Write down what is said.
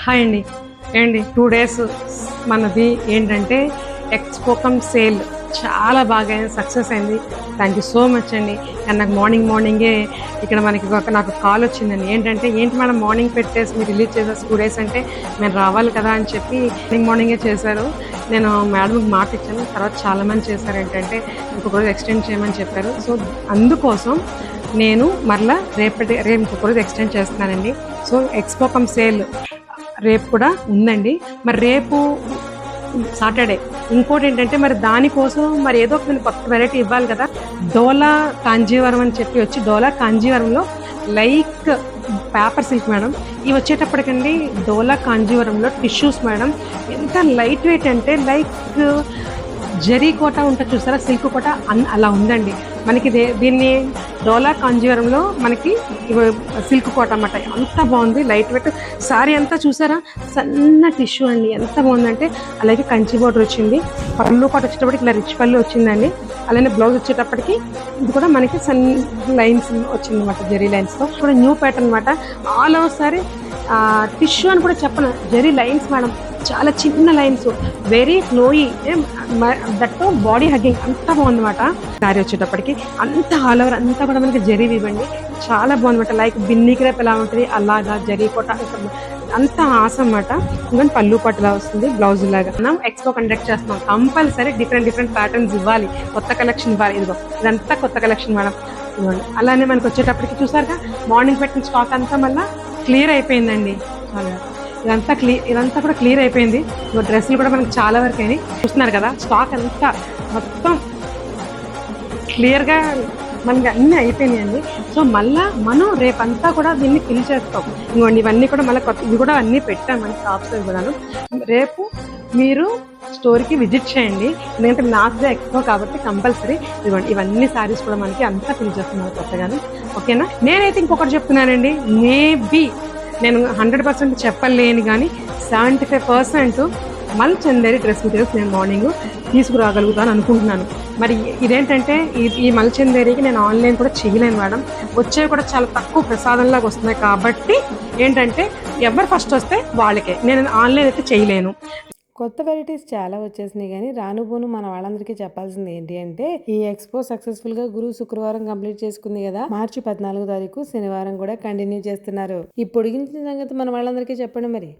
Hi అండి. ఏండి 2 days మనది ఏంటంటే ఎక్స్‌పోకం సేల్ చాలా బాగా సక్సెస్ అయింది. థ్యాంక్ యూ సో మచ్ అండి. అండ్ నాకు మార్నింగే ఇక్కడ నాకు కాల్ వచ్చిందండి. ఏంటి మేడం మార్నింగ్ పెట్టేసి మీరు రిలీజ్ చేసేసి 2 డేస్ అంటే మేము రావాలి కదా అని చెప్పి మార్నింగే చేశారు. నేను మేడంకి మాట ఇచ్చాను. తర్వాత చాలామంది చేశారు. ఇంకొక రోజు ఎక్స్టెండ్ చేయమని చెప్పారు. సో అందుకోసం నేను మరలా రేపు ఇంకొక రోజు ఎక్స్టెండ్ చేస్తున్నానండి. సో ఎక్స్‌పోకం సేల్ రేపు కూడా ఉందండి. మరి రేపు సాటర్డే ఇంకోటి మరి దానికోసం మరి ఏదో ఒక కొత్త వెరైటీ ఇవ్వాలి కదా. డోలా కాంజీవరం అని చెప్పి వచ్చి డోలా కాంజీవరంలో లైక్ పేపర్ సిల్క్ మేడం. ఇవి వచ్చేటప్పటికండి డోలా కాంజీవరంలో టిష్యూస్ మేడం ఎంత లైట్ వెయిట్ అంటే లైక్ జరీ కోట ఉంటుంది చూసారా, సిల్క్ కోట అలా ఉందండి. మనకి దీన్ని డోలా కాంజీవరంలో మనకి సిల్క్ కోట అన్నమాట. అంత బాగుంది, లైట్ వెయిట్. సారీ అంతా చూసారా, సన్న టిష్యూ అండి, ఎంత బాగుందంటే. అలాగే కంచి బోర్డర్ వచ్చింది. పళ్ళు పాటు వచ్చేటప్పటికి ఇలా రిచ్ పళ్ళు వచ్చిందండి. అలానే బ్లౌజ్ వచ్చేటప్పటికి ఇది కూడా మనకి సన్ లైన్స్ వచ్చింది అనమాట, జరీ లైన్స్తో కూడా న్యూ ప్యాటర్న్ అనమాట. ఆల్ ఓవర్ సారీ టిష్యూ అని కూడా చెప్పను, జరీ లైన్స్ మేడం, చాలా చిన్న lines, very ఫ్లోయి, that body hugging, అంతా బాగుందన్నమాట. శారీ వచ్చేటప్పటికి అంత ఆల్ ఓవర్ అంతా కూడా మనకి జరీ ఇవ్వండి, చాలా బాగుందన్నమాట. లైక్ బిన్నీ క్రేప్ ఎలా ఉంటుంది అలాగా జరీ కోట అంత ఆసం అన్నమాట. ఇంకా పళ్ళు పట్టులా వస్తుంది, బ్లౌజ్ లాగా. మనం ఎక్స్పో కండక్ట్ చేస్తున్నాం, కంపల్సరీ డిఫరెంట్ ప్యాటర్న్స్ ఇవ్వాలి, కొత్త కలెక్షన్ ఇవ్వాలి. ఇదంతా కొత్త కలెక్షన్ మేడం. అలానే మనకి వచ్చేటప్పటికి చూసారుగా మార్నింగ్ పెట్టిన స్టాక్ అంతా మళ్ళీ క్లియర్ అయిపోయిందండి. ఇదంతా కూడా క్లియర్ అయిపోయింది. డ్రెస్సులు కూడా మనకి చాలా వరకు అయినాయి, చూస్తున్నారు కదా. స్టాక్ అంతా మొత్తం క్లియర్గా మనకి అన్నీ అయిపోయినాయండి. సో మళ్ళీ మనం రేపంతా కూడా దీన్ని ఫిల్ చేస్తాం. ఇంకోండి ఇవన్నీ కూడా మళ్ళీ కొత్త, ఇవి కూడా అన్నీ పెట్టాం మన షాప్స్ కూడాను. రేపు మీరు స్టోర్కి విజిట్ చేయండి, ఎందుకంటే లాస్ట్ డే ఎక్స్పో కాబట్టి కంపల్సరీ ఇవ్వండి. ఇవన్నీ శారీస్ కూడా మనకి అంతా ఫిల్ చేస్తున్నారు కొత్తగాను. ఓకేనా. నేనైతే ఇంకొకటి చెప్తున్నానండి, మేబీ నేను 100% చెప్పలేని కానీ 75% మల్చందేరి డ్రెస్ మెటీరియల్స్ నేను మార్నింగ్ తీసుకురాగలుగుతాను అనుకుంటున్నాను. మరి ఇదేంటంటే ఈ మల్చందేరికి నేను ఆన్లైన్ కూడా చేయలేను మేడం. వచ్చేవి కూడా చాలా తక్కువ ప్రసాదంలాగా వస్తున్నాయి కాబట్టి ఎవరు ఫస్ట్ వస్తే వాళ్ళకే, నేను ఆన్లైన్ అయితే చేయలేను. కొత్త వెరైటీస్ చాలా వచ్చేసినాయి, కానీ రానుబోను మన వాళ్ళందరికీ చెప్పాల్సింది ఏంటి అంటే, ఈ ఎక్స్పో సక్సెస్ఫుల్ గా శుక్రవారం కంప్లీట్ చేసుకుంది కదా. మార్చి 14వ తారీఖు శనివారం కూడా కంటిన్యూ చేస్తున్నారు. ఈ పొడిగించిన సంగతి మన వాళ్ళందరికీ చెప్పండి మరి.